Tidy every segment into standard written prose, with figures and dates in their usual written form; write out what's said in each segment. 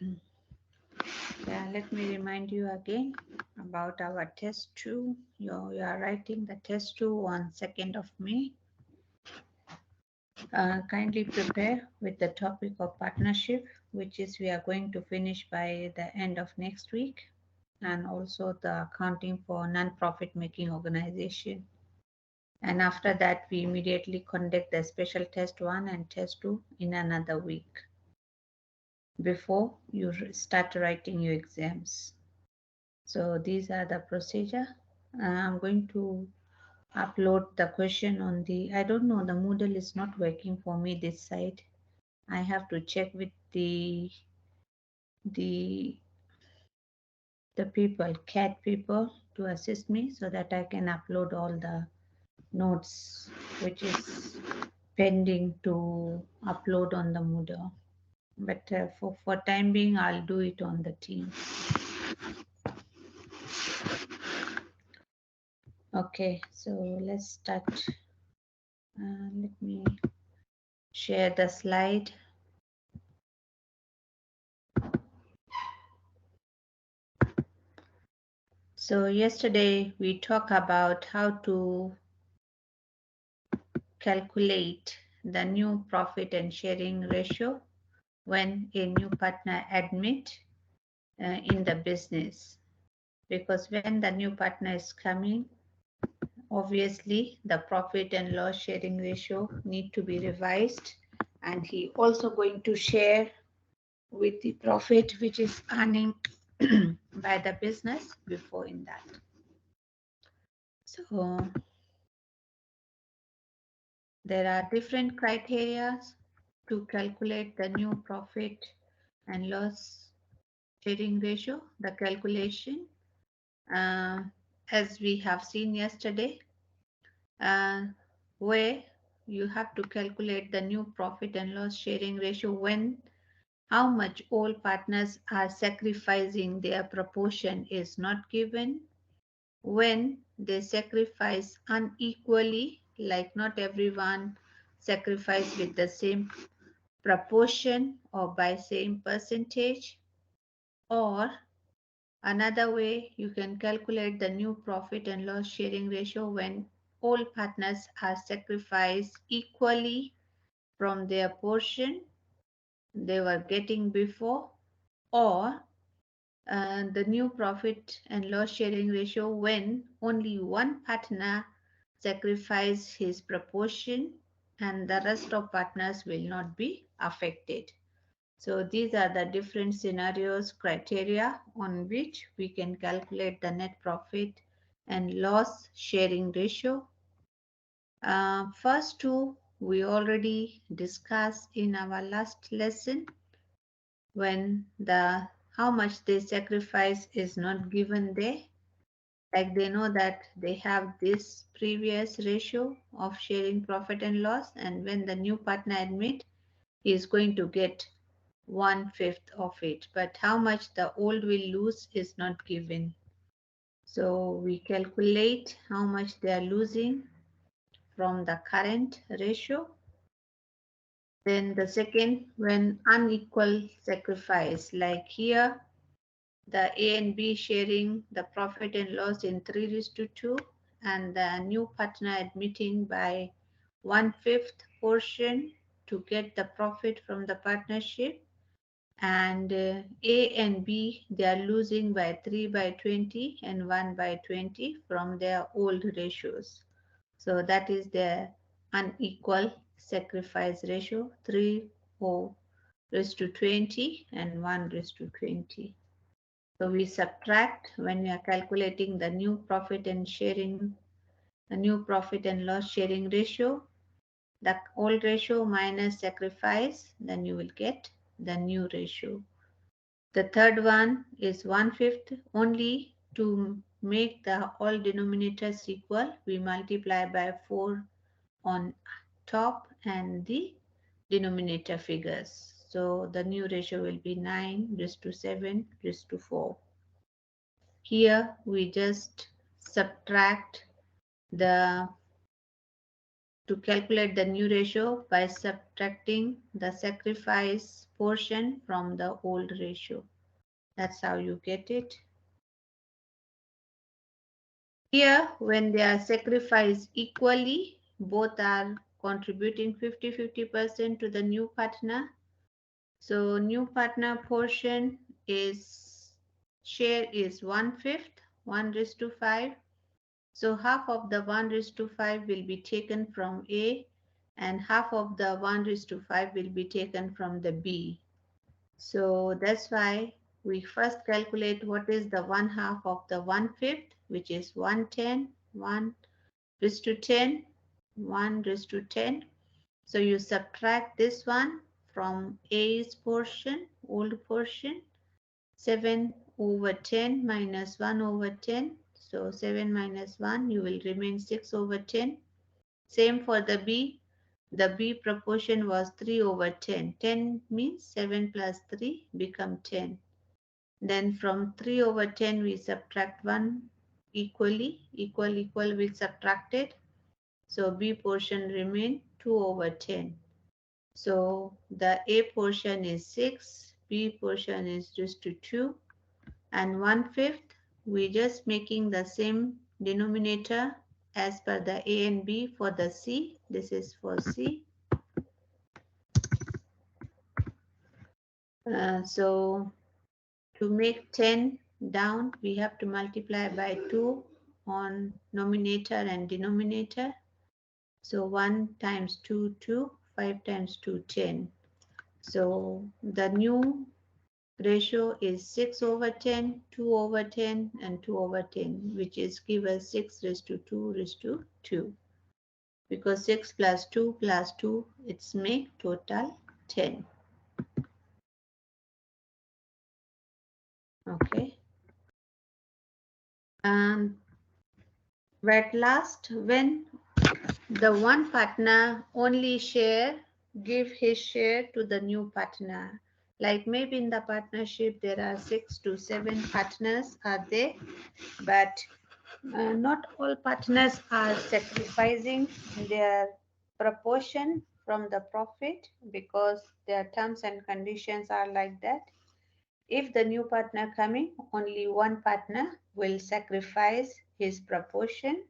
Yeah, let me remind you again about our test 2. You are writing the test 2 on 2nd of May. Kindly prepare with the topic of partnership, which is we are going to finish by the end of next week, and also the accounting for non-profit making organization. And after that, we immediately conduct the special test 1 and test 2 in another week before you start writing your exams. So these are the procedure. I'm going to upload the question on the, I don't know, the Moodle is not working for me this side. I have to check with the people, CAT people, to assist me so that I can upload all the notes which is pending to upload on the Moodle. But for time being, I'll do it on the team. Okay, so let's start. Let me share the slide. So yesterday we talked about how to calculate the new profit and sharing ratio when a new partner admit in the business. Because when the new partner is coming, obviously the profit and loss sharing ratio need to be revised, and he also going to share with the profit which is earning by the business before in that. So there are different criteria to calculate the new profit and loss sharing ratio. The calculation, uh, as we have seen yesterday, uh, where you have to calculate the new profit and loss sharing ratio when how much all partners are sacrificing their proportion is not given, when they sacrifice unequally, like not everyone sacrifice with the same proportion or by same percentage, or another way you can calculate the new profit and loss sharing ratio when all partners are sacrificed equally from their portion they were getting before, or the new profit and loss sharing ratio when only one partner sacrifice his proportion and the rest of partners will not be affected. So these are the different scenarios, criteria on which we can calculate the net profit and loss sharing ratio. First two we already discussed in our last lesson, when the how much they sacrifice is not given there, like they know that they have this previous ratio of sharing profit and loss, and when the new partner admit, he is going to get 1/5 of it, but how much the old will lose is not given. So we calculate how much they are losing from the current ratio. Then the second, when unequal sacrifice, like here the A and B sharing the profit and loss in 3:2, and the new partner admitting by 1/5 portion to get the profit from the partnership, and A and B they are losing by 3/20 and 1/20 from their old ratios. So that is their unequal sacrifice ratio, 3:20 and 1:20. So we subtract when we are calculating the new profit and sharing, the new profit and loss sharing ratio, the old ratio minus sacrifice, then you will get the new ratio. The third one is 1/5. Only to make the all denominators equal, we multiply by 4 on top and the denominator figures. So the new ratio will be 9:7:4. Here, we just subtract the to calculate the new ratio by subtracting the sacrifice portion from the old ratio. That's how you get it. Here, when they are sacrificed equally, both are contributing 50-50% to the new partner. So new partner portion is share is 1/5, 1:5. So half of the 1:5 will be taken from A and half of the 1:5 will be taken from the B. So that's why we first calculate what is the 1/2 of the 1/5, which is 110, 1:10, 1:10. So you subtract this one from A's portion, old portion, 7/10 minus 1/10. So 7 minus 1, you will remain 6/10. Same for the B. The B proportion was 3/10. 10 means 7 plus 3 become 10. Then from 3/10 we subtract 1 equally. Equal we subtracted. So B portion remain 2/10. So the A portion is 6, B portion is just to 2, and 1/5, we just making the same denominator as per the A and B for the C. This is for C. So to make 10 down, we have to multiply by 2 on numerator and denominator. So 1 times 2, 2, 5 times 2, 10. So the new ratio is 6/10, 2/10, and 2/10, which is give us 6:2:2. Because 6 plus 2 plus 2, it's make total 10. Okay. And at last, when the one partner only give his share to the new partner. Like maybe in the partnership there are 6 to 7 partners are there, but not all partners are sacrificing their proportion from the profit because their terms and conditions are like that. If the new partner coming, only one partner will sacrifice his proportion,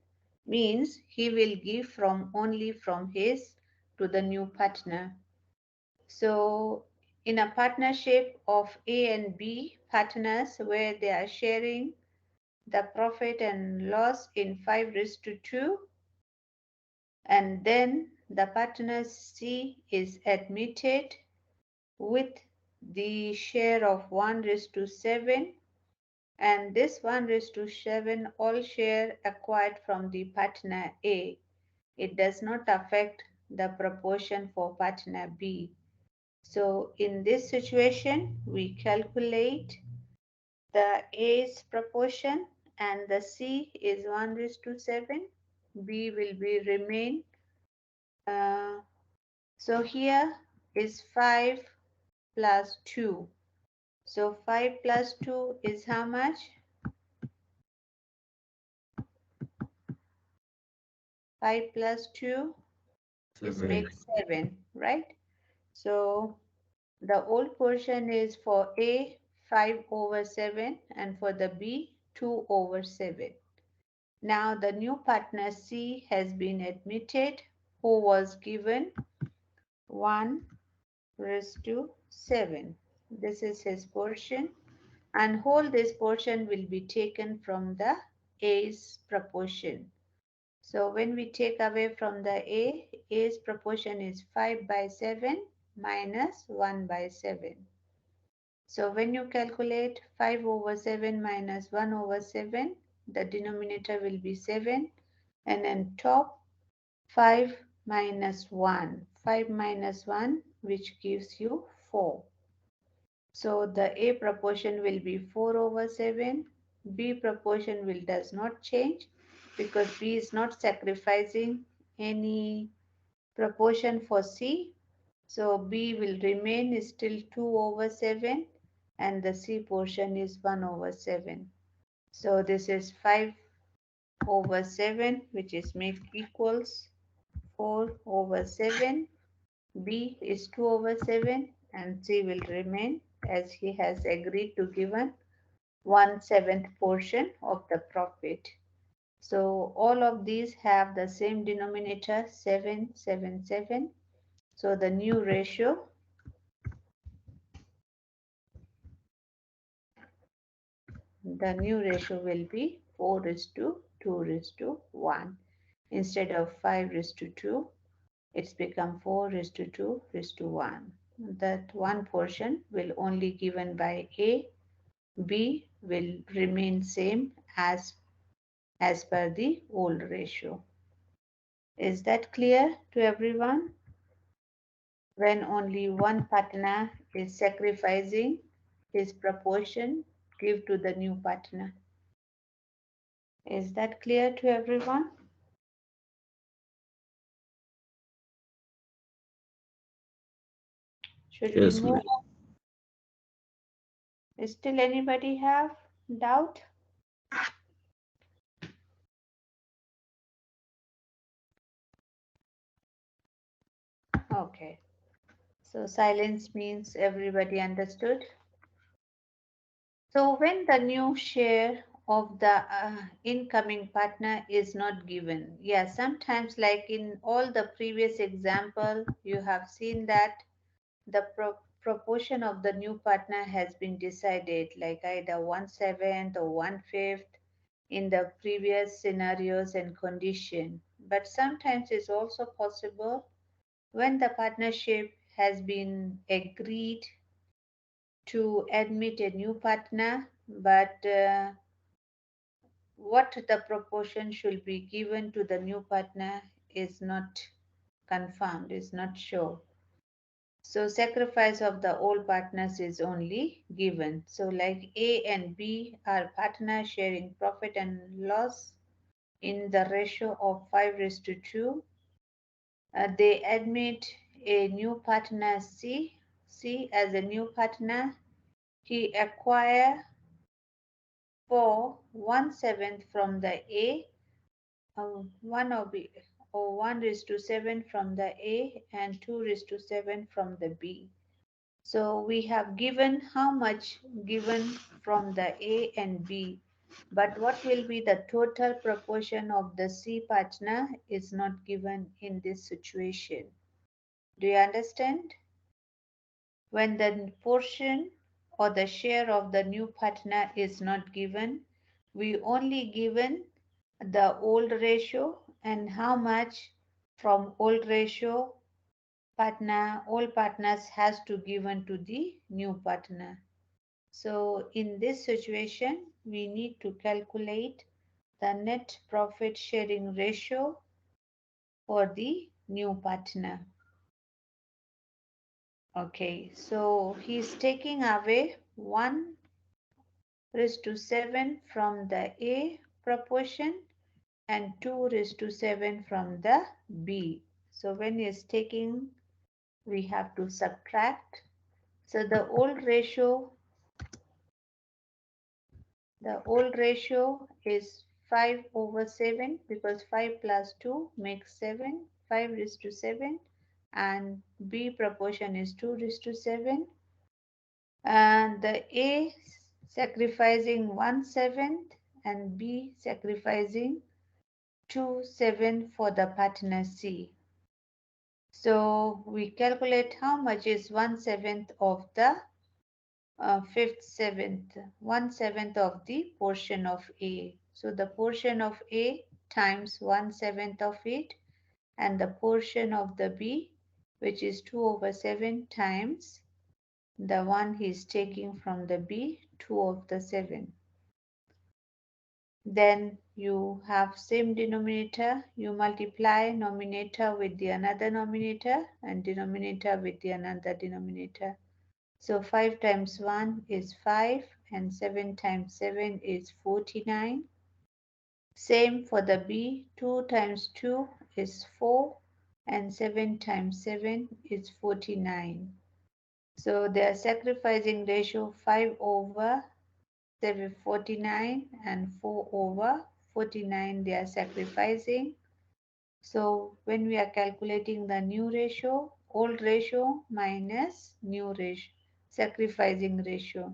means he will give from only from his to the new partner. So in a partnership of A and B partners where they are sharing the profit and loss in 5:2, and then the partner C is admitted with the share of 1:7, and this 1:7 all share acquired from the partner A. It does not affect the proportion for partner B. So in this situation, we calculate the A's proportion and the C is 1:7. B will be remain. So here is 5 plus 2. So 5 plus 2 is how much? 5 plus 2 is make 7, right? So the old portion is for A 5/7 and for the B 2/7. Now the new partner C has been admitted, who was given 1:7. This is his portion, and whole this portion will be taken from the A's proportion. So when we take away from the A's proportion is 5/7 minus 1/7. So when you calculate 5/7 minus 1/7, the denominator will be 7, and then top 5 minus 1. 5 minus 1, which gives you 4. So the A proportion will be 4/7. B proportion does not change because B is not sacrificing any proportion for C. So B will remain still 2/7 and the C portion is 1/7. So this is 5/7, which is make equals 4 over 7, B is 2 over 7, and C will remain as he has agreed to given 1/7 portion of the profit. So all of these have the same denominator 7, 7, 7. So the new ratio will be 4 is to 2 is to 1. Instead of 5 is to 2, it's become 4 is to 2 is to 1. That one portion will only given by A. B will remain same as per the old ratio. Is that clear to everyone? When only one partner is sacrificing his proportion, give to the new partner. Is that clear to everyone? Should we Yes, move ma'am. on? Still anybody have doubt? Okay. So silence means everybody understood. So when the new share of the incoming partner is not given, yeah, sometimes like in all the previous example, you have seen that the proportion of the new partner has been decided like either 1/7 or 1/5 in the previous scenarios and condition. But sometimes it's also possible when the partnership has been agreed to admit a new partner, but what the proportion should be given to the new partner is not confirmed, is not sure. So sacrifice of the old partners is only given. So like A and B are partners sharing profit and loss in the ratio of 5 is to 2. They admit a new partner C as a new partner. He acquire for 1/7 from the A, 1 of B, or 1 is to 7 from the A and 2 is to 7 from the B. So we have given how much given from the A and B, but what will be the total proportion of the C partner is not given in this situation. Do you understand? When the portion or the share of the new partner is not given, we only given the old ratio and how much from old ratio all partners has to given to the new partner. So in this situation, we need to calculate the net profit sharing ratio for the new partner. Okay, so he's taking away 1 raised to 7 from the A proportion and 2 raised to 7 from the B. So when he's taking, we have to subtract. So the old ratio is 5 over 7 because 5 plus 2 makes 7. 5 raised to 7 and B proportion is 2 raised to 7. And the A sacrificing 1/7 and B sacrificing 2/7 for the partner C. So we calculate how much is 1/7 of the fifth seventh, 1/7 of the portion of A. So the portion of A times 1/7 of it, and the portion of the B, which is 2 over 7 times the one he's taking from the B, 2 of the 7. Then you have same denominator, you multiply numerator with the another numerator and denominator with the another denominator. So 5 times 1 is 5 and 7 times 7 is 49. Same for the B, 2 times 2 is 4 and 7 times 7 is 49. So they are sacrificing ratio 5 over 49 and 4 over 49 they are sacrificing. So when we are calculating the new ratio, old ratio minus new ratio, sacrificing ratio.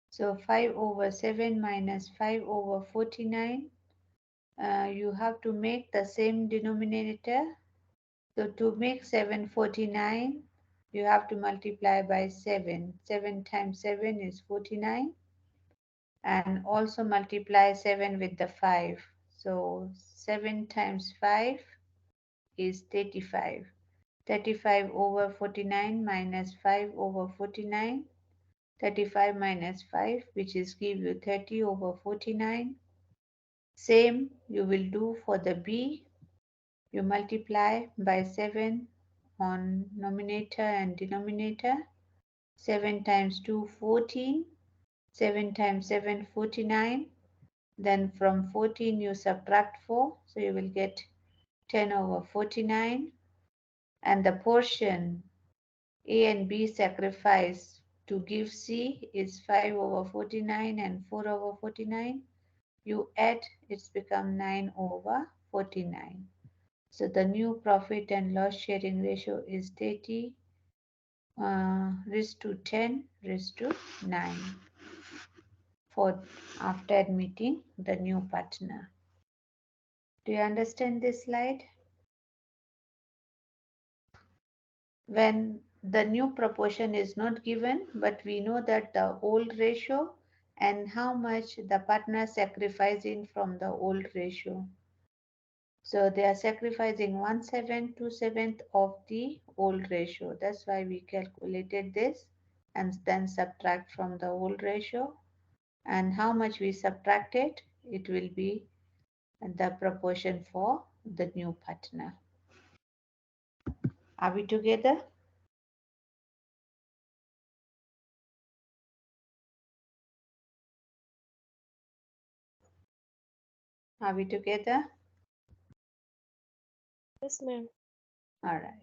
So 5 over 7 minus 5 over 49, you have to make the same denominator. So to make 749, you have to multiply by 7. 7 times 7 is 49. And also multiply 7 with the 5. So 7 times 5 is 35. 35 over 49 minus 5 over 49. 35 minus 5, which is give you 30 over 49. Same you will do for the B. You multiply by 7 on numerator and denominator. 7 times 2, 14. 7 times 7, 49. Then from 14 you subtract 4. So you will get 10 over 49. And the portion A and B sacrifice to give C is 5 over 49 and 4 over 49. You add, it's become 9 over 49. So the new profit and loss sharing ratio is 30 raised to 10 raised to 9 for after admitting the new partner. Do you understand this slide? When the new proportion is not given, but we know that the old ratio and how much the partner sacrificing from the old ratio. So they are sacrificing 1/7, 2/7 of the old ratio. That's why we calculated this and then subtract from the old ratio. And how much we subtracted, it will be the proportion for the new partner. Are we together? Are we together? Yes, ma'am. All right.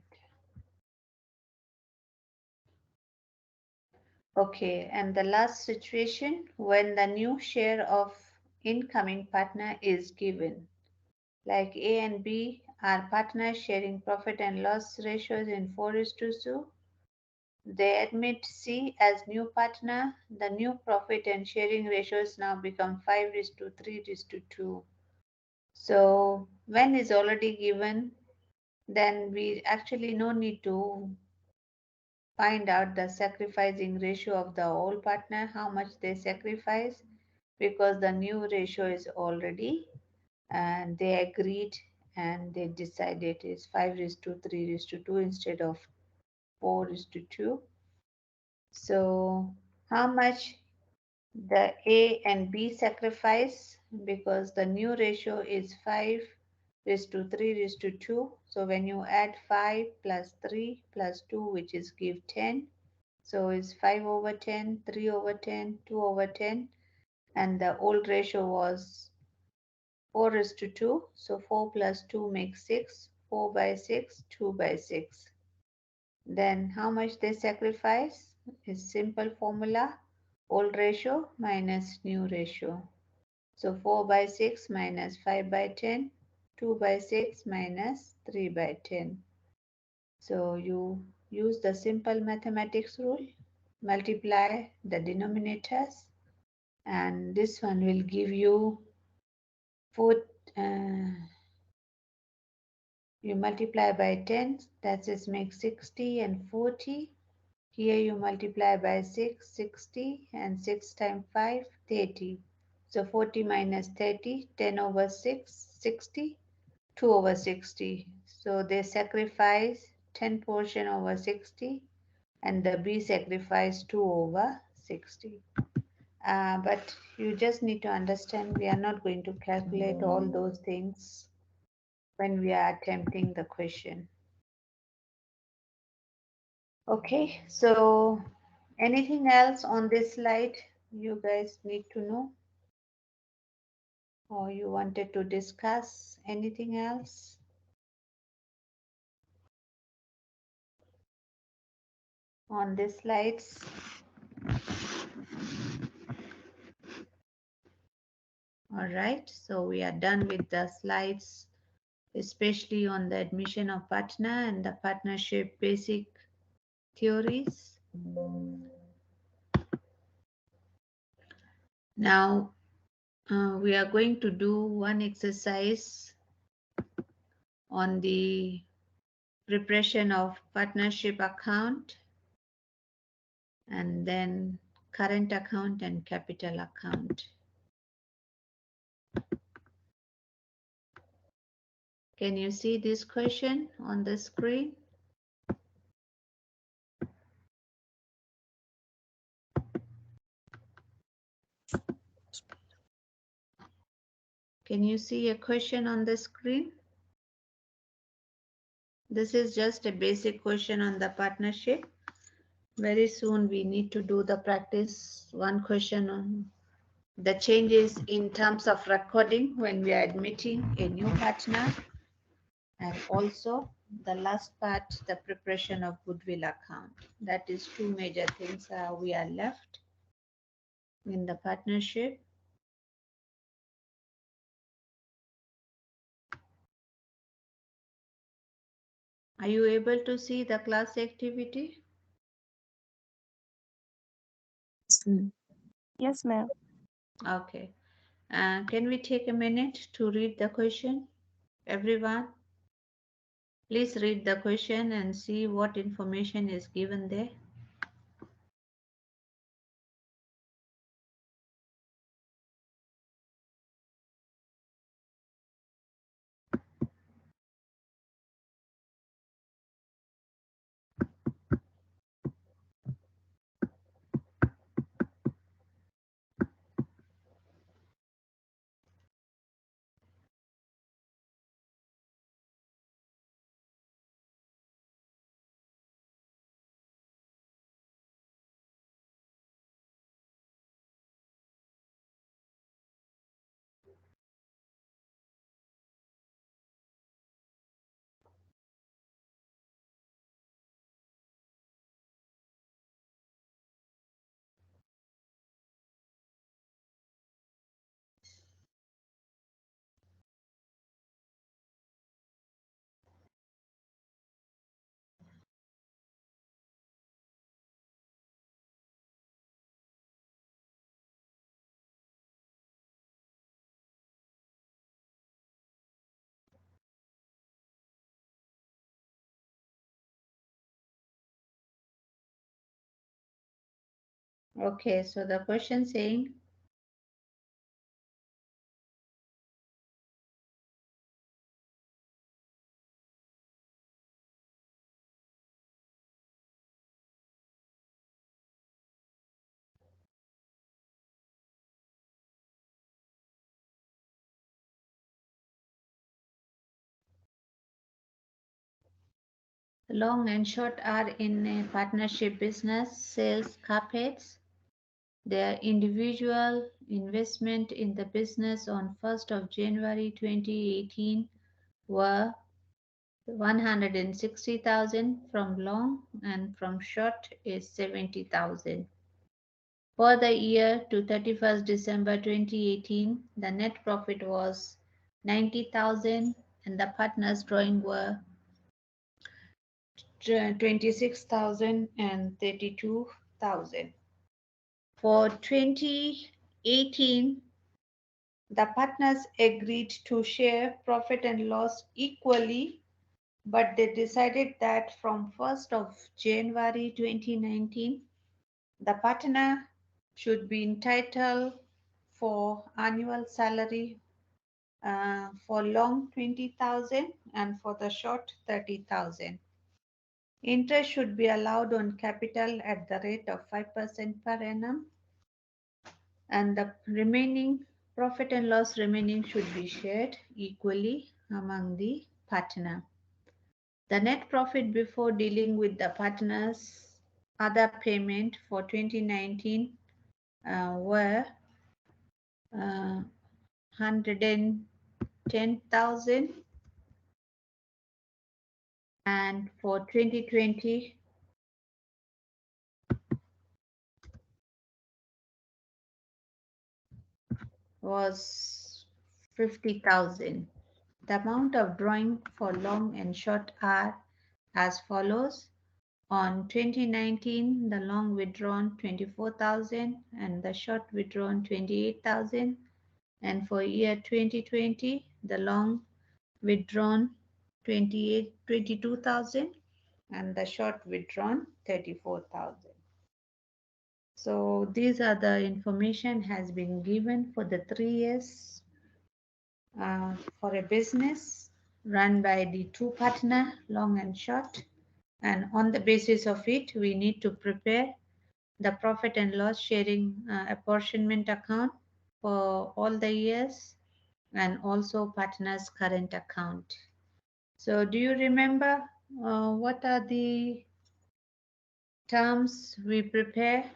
Okay, and the last situation when the new share of incoming partner is given. Like A and B are partners sharing profit and loss ratios in 4:2. They admit C as new partner. The new profit and sharing ratios now become 5:3:2. So when is already given, then we actually no need to find out the sacrificing ratio of the old partner, how much they sacrifice, because the new ratio is already and they agreed and they decided it's 5:3:2 instead of 4:2. So how much the A and B sacrifice, because the new ratio is 5:3:2. So when you add 5 plus 3 plus 2, which is give 10. So it's 5 over 10, 3 over 10, 2 over 10. And the old ratio was 4:2. So 4 plus 2 makes 6. 4 by 6, 2 by 6. Then how much they sacrifice is simple formula. Old ratio minus new ratio. So 4 by 6 minus 5 by 10. 2 by 6 minus 3 by 10. So you use the simple mathematics rule. Multiply the denominators. And this one will give you 4. You multiply by 10, that is make 60 and 40. Here you multiply by 6, 60, and 6 times 5, 30. So 40 minus 30, 10 over 6, 60, 2 over 60. So they sacrifice 10 portion over 60, and the B sacrifice 2 over 60. But you just need to understand we are not going to calculate all those things when we are attempting the question. Okay, so anything else on this slide you guys need to know or you wanted to discuss anything else on these slides? All right, so we are done with the slides especially on the admission of partner and the partnership basic theories. Now, we are going to do one exercise on the preparation of partnership account and then current account and capital account. Can you see this question on the screen? Can you see a question on the screen? This is just a basic question on the partnership. Very soon we need to do the practice one question on the changes in terms of recording when we are admitting a new partner, and also the last part, the preparation of goodwill account. That is two major things we are left in the partnership. Are you able to see the class activity? Yes, ma'am. Okay. Can we take a minute to read the question? Everyone, please read the question and see what information is given there. Okay, so the question saying, long and short are in a partnership business, sales carpets. Their individual investment in the business on 1st of January 2018 were 160,000 from long and from short is 70,000. For the year to 31st December 2018, the net profit was 90,000 and the partners drawing were 26,000 and 32,000. For 2018, the partners agreed to share profit and loss equally, but they decided that from 1st of January 2019, the partner should be entitled for annual salary for long 20,000 and for the short 30,000. Interest should be allowed on capital at the rate of 5% per annum, and the remaining profit and loss remaining should be shared equally among the partner. The net profit before dealing with the partners' other payment for 2019 were 110,000, and for 2020 was 50,000. The amount of drawing for long and short are as follows. On 2019, the long withdrawn 24,000 and the short withdrawn 28,000. And for year 2020, the long withdrawn 22,000 and the short withdrawn 34,000. So these are the information has been given for the 3 years for a business run by the two partner, long and short. And on the basis of it, we need to prepare the profit and loss sharing apportionment account for all the years and also partner's current account. So do you remember what are the terms we prepare?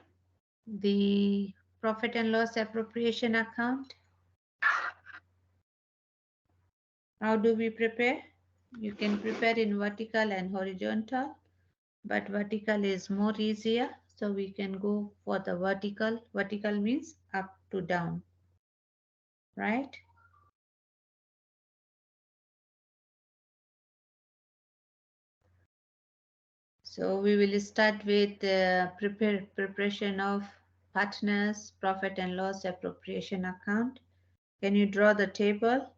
The profit and loss appropriation account. How do we prepare? You can prepare in vertical and horizontal, but vertical is more easier. So we can go for the vertical. Vertical means up to down, right? So we will start with preparation of partners profit and loss appropriation account. Can you draw the table?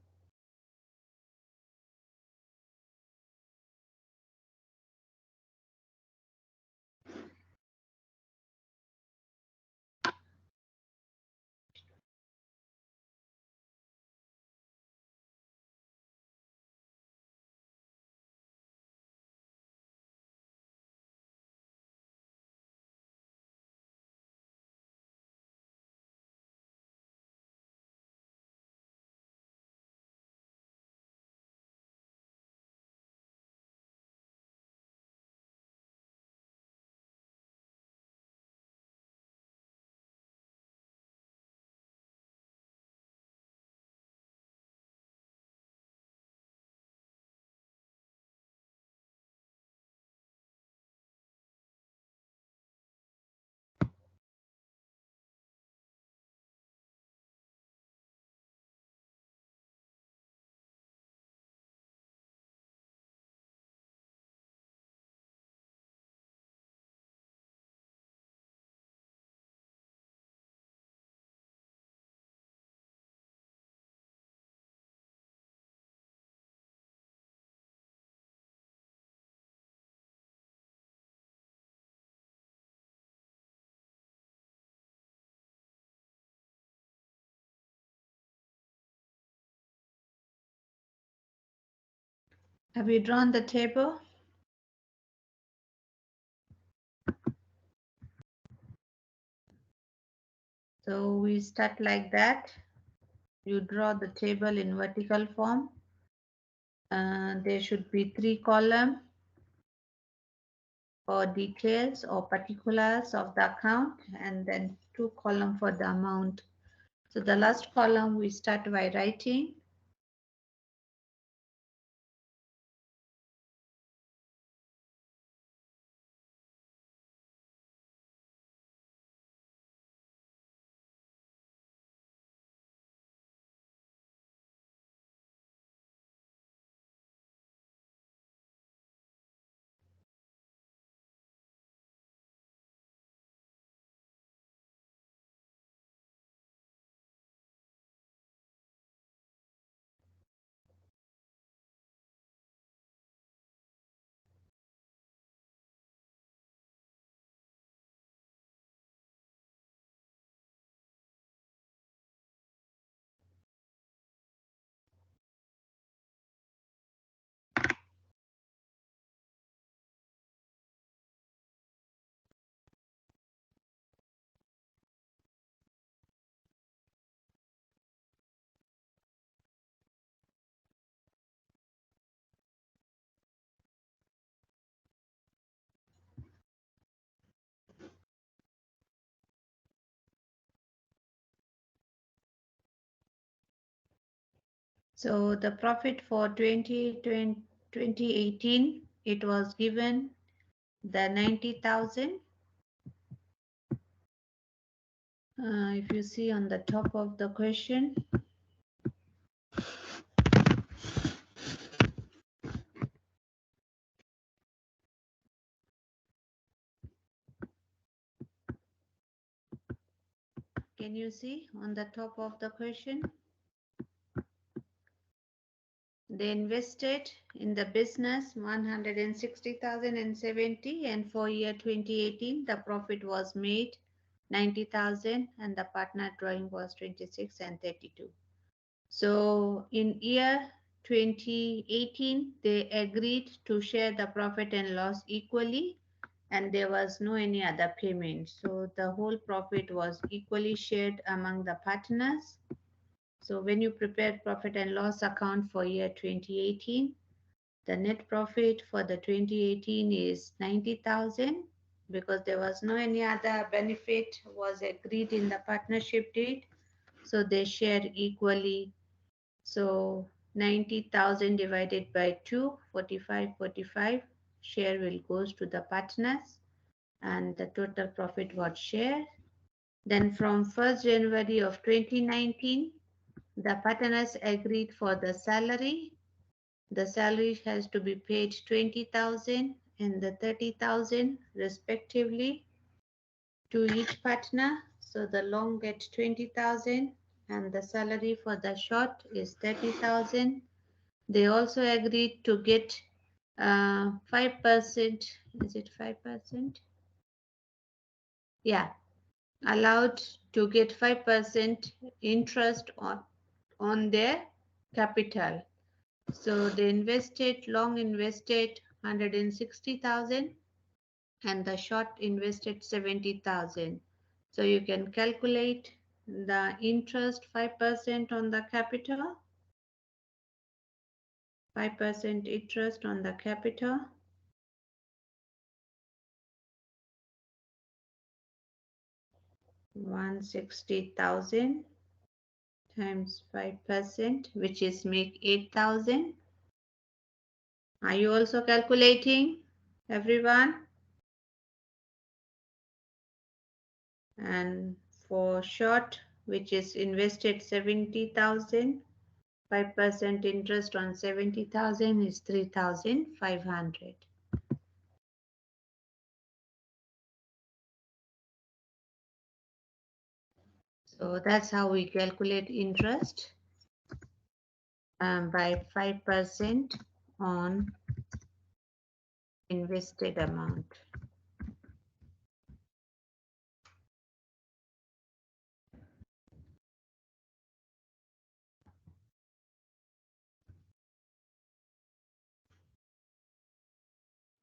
Have you drawn the table? So we start like that. You draw the table in vertical form. There should be 3 columns for details or particulars of the account and then 2 columns for the amount. So the last column we start by writing So the profit for 2018, it was given the 90,000. If you see on the top of the question, Can you see on the top of the question? They invested in the business 160,070, and for year 2018 the profit was made 90,000 and the partner drawing was 26 and 32. So in year 2018 they agreed to share the profit and loss equally, and there was no any other payment. So the whole profit was equally shared among the partners. So when you prepare profit and loss account for year 2018, the net profit for the 2018 is 90,000 because there was no any other benefit was agreed in the partnership deed. So they share equally. So 90,000 divided by 2, 45, 45 share will goes to the partners, and the total profit was shared. Then from 1st January of 2019, the partners agreed for the salary. The salary has to be paid 20,000 and the 30,000 respectively to each partner. So the long get 20,000 and the salary for the short is 30,000. They also agreed to get 5%. Is it 5%? Yeah, allowed to get 5% interest on their capital. So they long invested 160,000 and the short invested 70,000. So you can calculate the interest 5% on the capital, 5% interest on the capital. $160,000 times 5%, which is make 8,000. Are you also calculating, everyone? And for short, which is invested 70,000, 5% interest on 70,000 is 3,500. So that's how we calculate interest by 5% on invested amount.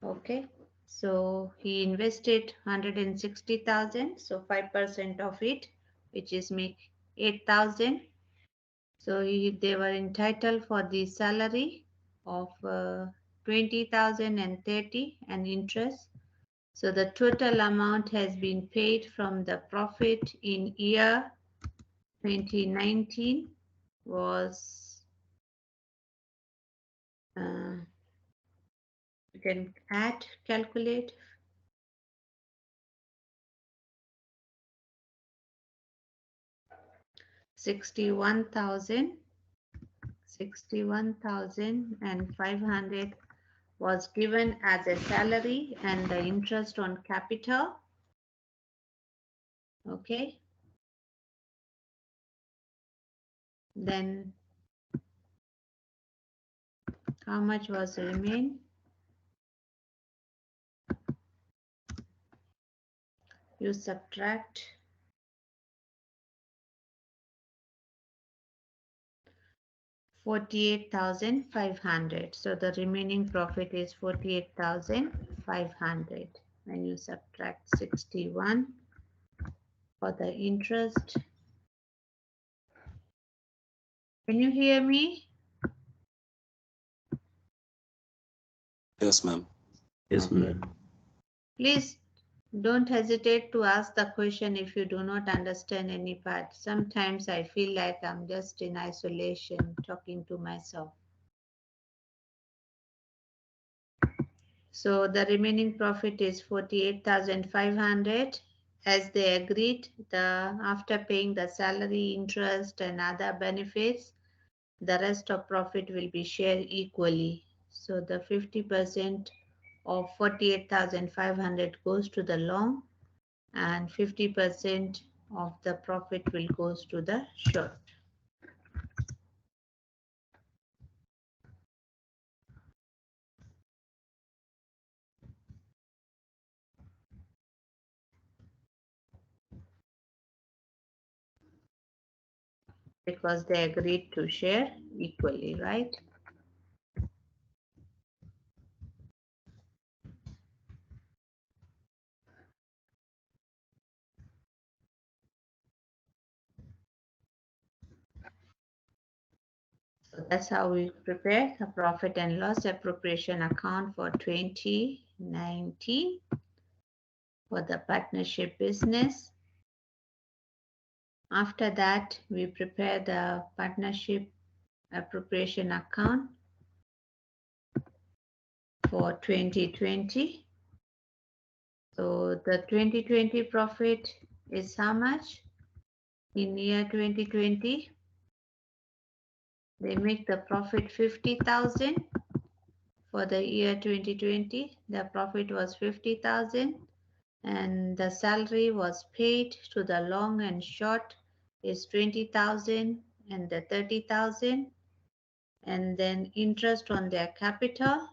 Okay, so he invested 160,000, so 5% of it, which is make 8,000. So they were entitled for the salary of 20,000 and 30 and interest. So the total amount has been paid from the profit in year 2019 was, you can calculate 61,500 was given as a salary and the interest on capital. Okay. Then how much was remain? You subtract 48,500. So the remaining profit is 48,500. When you subtract 61 for the interest. Can you hear me? Yes, ma'am. Yes, ma'am. Please don't hesitate to ask the question if you do not understand any part. Sometimes I feel like I'm just in isolation talking to myself. So the remaining profit is 48,500 as they agreed. After paying the salary, interest and other benefits, the rest of profit will be shared equally. So the 50% of 48,500 goes to the long and 50% of the profit will goes to the short. Because they agreed to share equally, right? So that's how we prepare the profit and loss appropriation account for 2019 for the partnership business. After that, we prepare the partnership appropriation account for 2020. So the 2020 profit is how much? In year 2020, they make the profit 50,000. For the year 2020, the profit was 50,000 and the salary was paid to the long and short is 20,000 and the 30,000, and then interest on their capital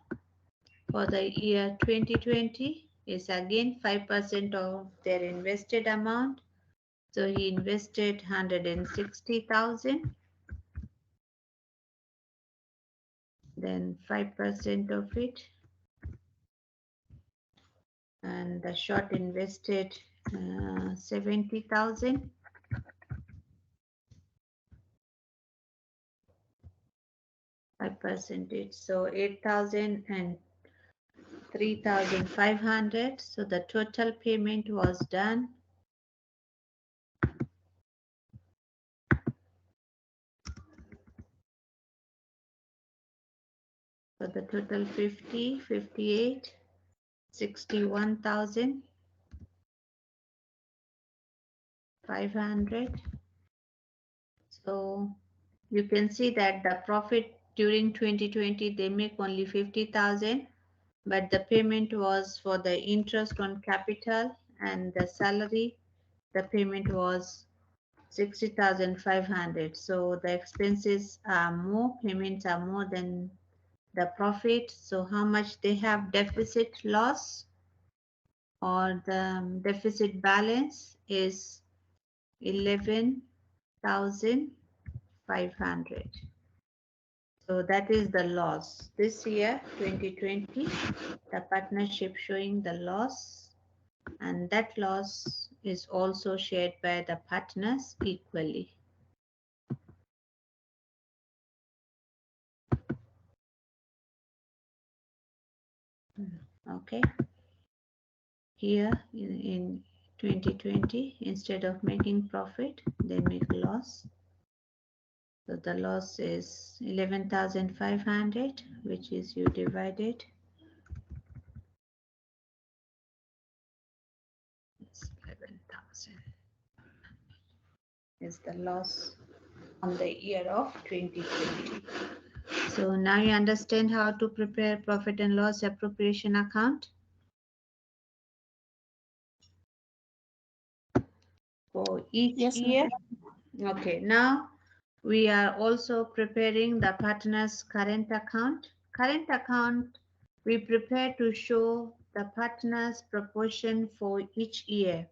for the year 2020 is again 5% of their invested amount. So he invested 160,000, then 5% of it, and the short invested 70,000. 5%, so 8,000 and 3,500. So the total payment was done. So the total 50, 58, 61,500. So you can see that the profit during 2020, they make only 50,000, but the payment was for the interest on capital and the salary. The payment was 60,500. So the expenses are more, payments are more than the profit. So how much they have deficit loss or the deficit balance is 11,500. So that is the loss. This year, 2020, the partnership showing the loss, and that loss is also shared by the partners equally. Okay. Here in 2020, instead of making profit, they make loss. So the loss is 11,500, which is you divided. It's 11,000 is the loss on the year of 2020. So now you understand how to prepare profit and loss appropriation account for each year. Okay, now we are also preparing the partner's current account. Current account, we prepare to show the partner's proportion for each year,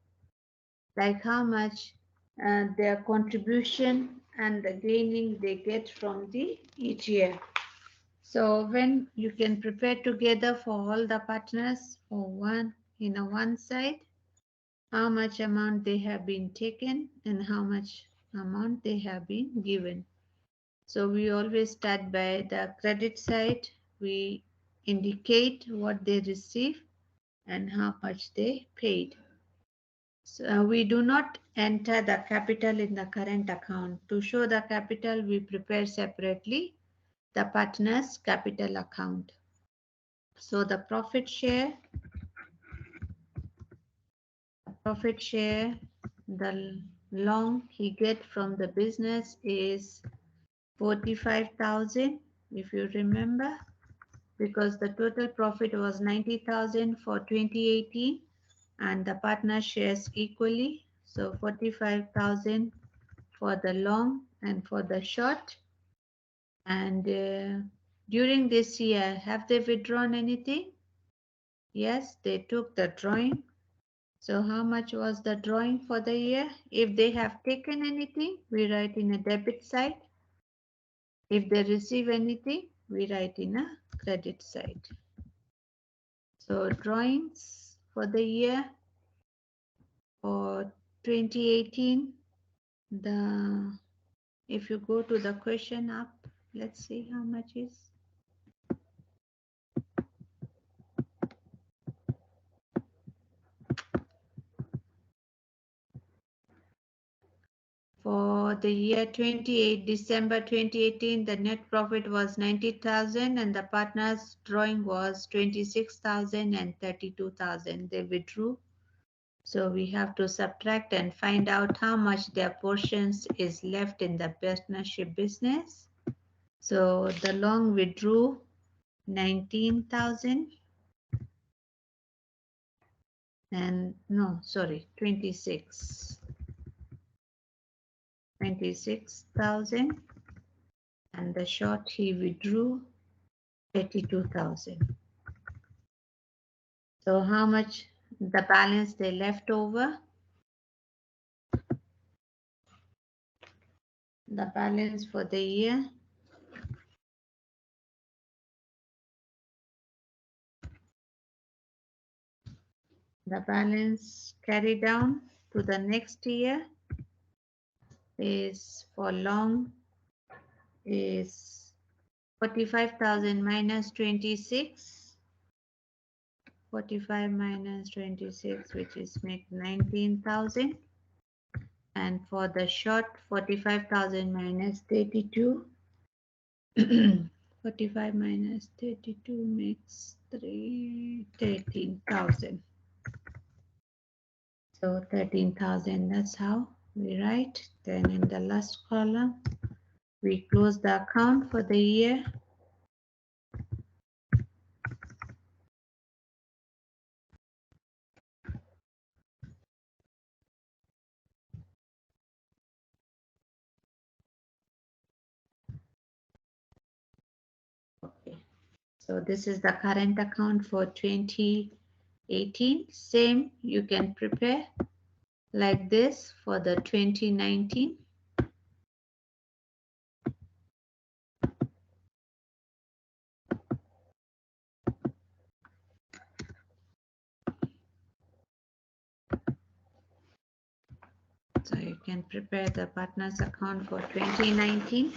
like how much their contribution and the gaining they get from the each year. So when you can prepare together for all the partners for one in a one side, how much amount they have been taken and how much amount they have been given. So we always start by the credit side. We indicate what they receive and how much they paid. So we do not enter the capital in the current account. To show the capital, we prepare separately the partner's capital account. So the profit share, the long he get from the business is 45,000, if you remember, because the total profit was 90,000 for 2018 and the partner shares equally. So 45,000 for the long and for the short. And during this year, have they withdrawn anything? Yes, they took the drawing. So how much was the drawing for the year? If they have taken anything, we write in a debit side. If they receive anything, we write in a credit side. So drawings for the year for 2018, if you go to the question up, let's see how much is. For the year 28 December 2018, the net profit was 90,000 and the partners drawing was 26,000 and 32,000. They withdrew. So we have to subtract and find out how much their portions is left in the partnership business. So the long withdrew 19,000 and no, sorry, 26,000 and the short he withdrew 32,000. So how much the balance they left over? The balance for the year the balance carried down to the next year is for long is 45,000 minus 26. 45 minus 26, which is make 19,000. And for the short, 45,000 minus 32. 45 minus 32 makes 13,000. So 13,000, that's how we write. Then in the last column, we close the account for the year. Okay. So this is the current account for 2018. Same, you can prepare like this for the 2019. So you can prepare the partners account for 2019.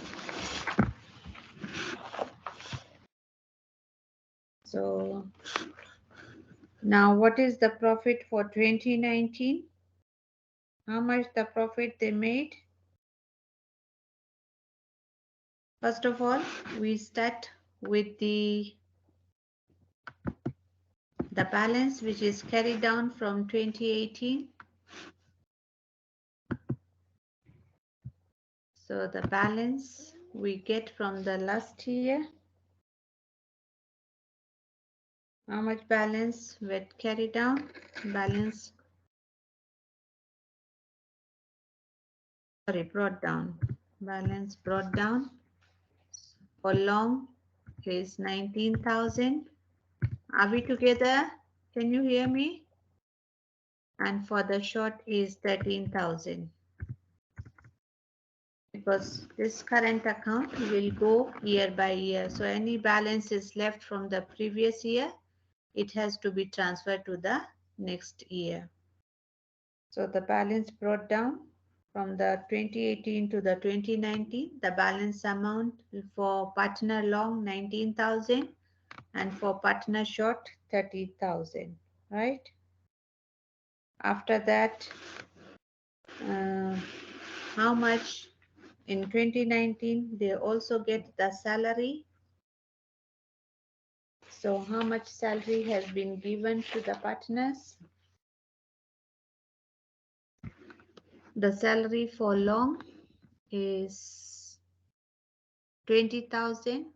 So now what is the profit for 2019? How much the profit they made? First of all, we start with the balance which is carried down from 2018. So the balance we get from the last year. How much balance were carried down? Balance, sorry, brought down. Balance brought down for long is 19,000. Are we together? Can you hear me? And for the short is 13,000. Because this current account will go year by year. So any balance is left from the previous year, it has to be transferred to the next year. So the balance brought down from the 2018 to the 2019, the balance amount for partner long 19,000 and for partner short 30,000, right? After that, how much in 2019 they also get the salary. So how much salary has been given to the partners? The salary for long is 20,000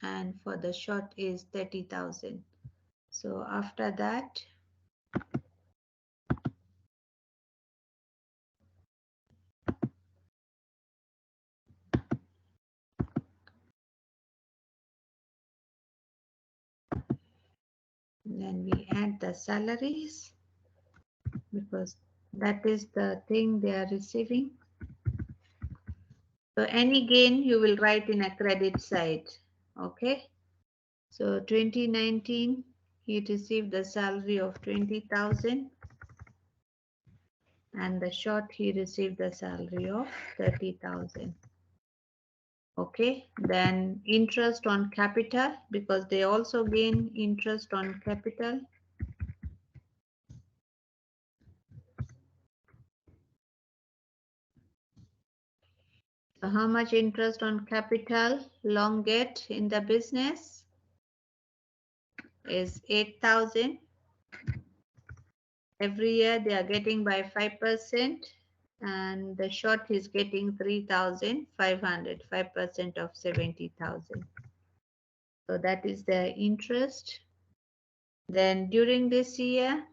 and for the short is 30,000. So after that, Then we add the salaries because that is the thing they are receiving. So any gain you will write in a credit side. Okay. So 2019, he received the salary of 20,000, and the short he received the salary of 30,000. Okay, then interest on capital, because they also gain interest on capital. So how much interest on capital long get in the business is 8,000. Every year they are getting by 5%, and the short is getting 3,500, 5% of 70,000. So that is the interest. Then during this year,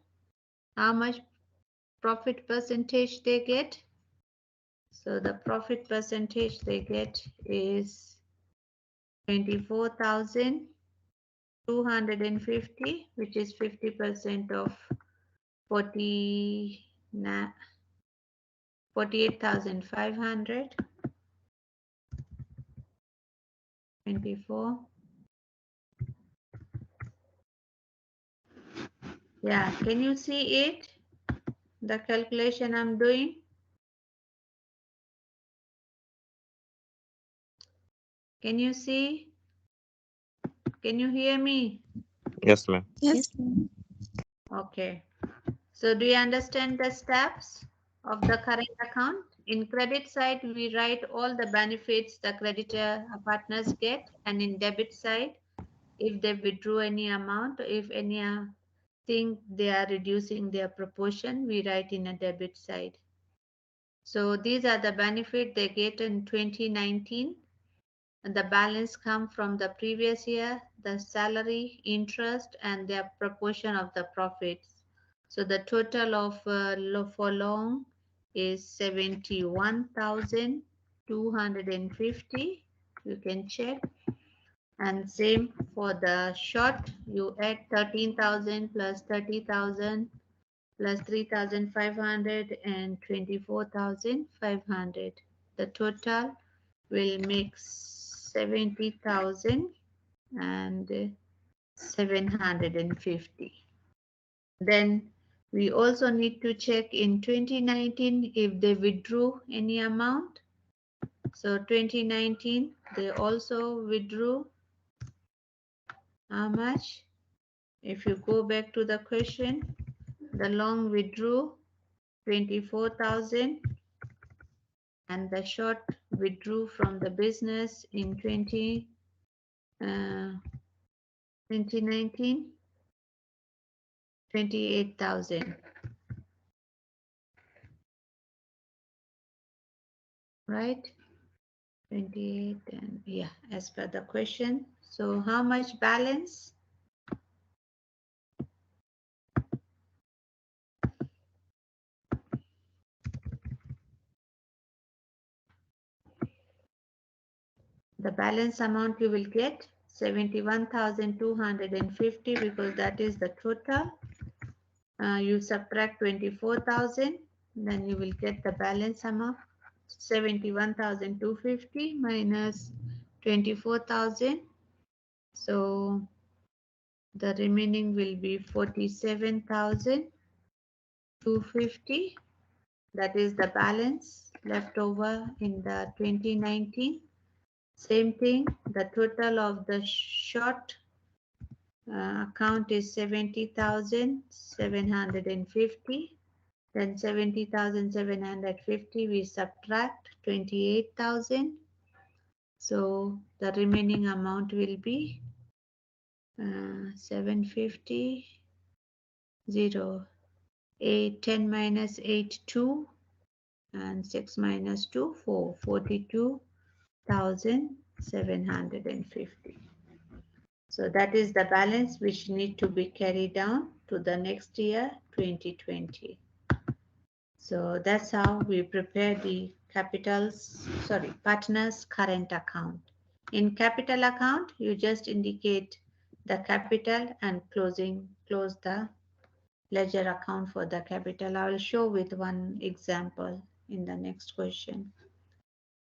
how much profit percentage they get? So the profit percentage they get is 24,250, which is 50% of 48,500. 24. Yeah, can you see it? The calculation I'm doing? Can you see? Can you hear me? Yes, ma'am. Yes. Okay. So do you understand the steps of the current account? In credit side, we write all the benefits the creditor partners get, and in debit side, if they withdraw any amount, if any thing they are reducing their proportion, we write in a debit side. So these are the benefit they get in 2019. And the balance come from the previous year, the salary, interest, and their proportion of the profits. So the total of for long is 71,250. You can check. And same for the short, you add 13,000 plus 30,000 plus 3,500 and 24,500. The total will make 70,000 and 750. Then we also need to check in 2019 if they withdrew any amount. So 2019 they also withdrew how much? If you go back to the question, the long withdrew 24,000 and the short withdrew from the business in 2019 28,000, right? 28, and yeah, as per the question. So how much balance? The balance amount you will get 71,250, because that is the total. You subtract 24,000, then you will get the balance amount 71,250 minus 24,000. So the remaining will be 47,250. That is the balance left over in the 2019. Same thing, the total of the short account is 70,750. Then 70,750 we subtract 28,000. So the remaining amount will be 750, 0, 8, 10 minus 8, 2, and 6 minus 2, 4, 42,750. So that is the balance which need to be carried down to the next year, 2020. So that's how we prepare the partners current account. In capital account, you just indicate the capital and close the ledger account for the capital. I will show with one example in the next question.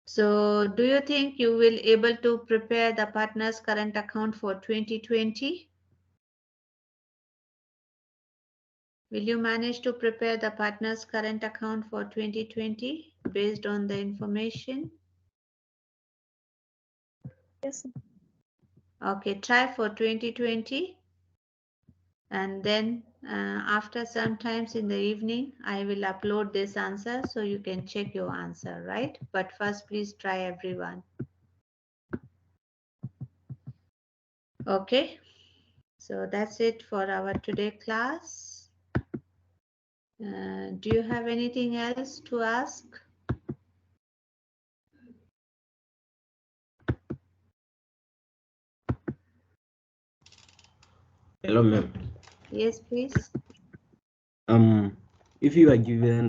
So do you think you will able to prepare the partner's current account for 2020? Will you manage to prepare the partner's current account for 2020 based on the information? Yes. Okay, try for 2020, and then after sometimes in the evening I will upload this answer so you can check your answer, right? But first please try everyone. Okay, so that's it for our today class. Do you have anything else to ask? Hello, ma'am. Yes, please. If you are given